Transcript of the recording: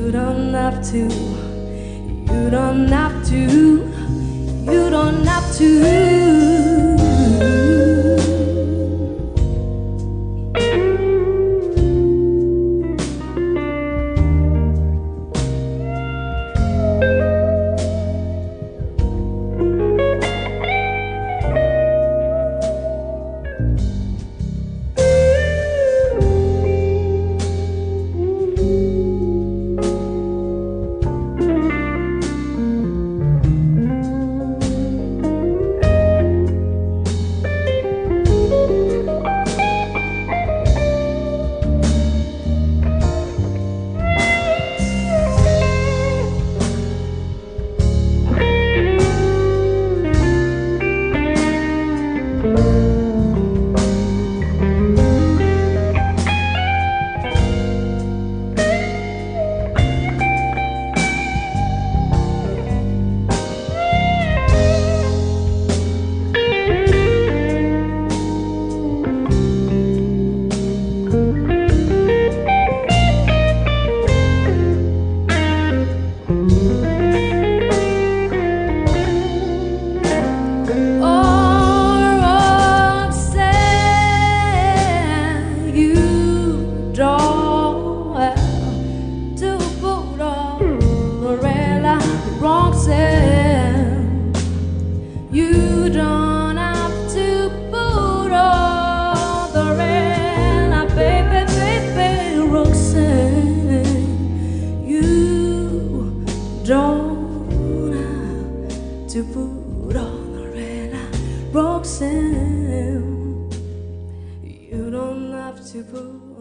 You don't have to, you don't have to, you don't have to. You don't have to put all the red, baby, baby, Roxanne. You don't have to put all the red, Roxanne. You don't have to put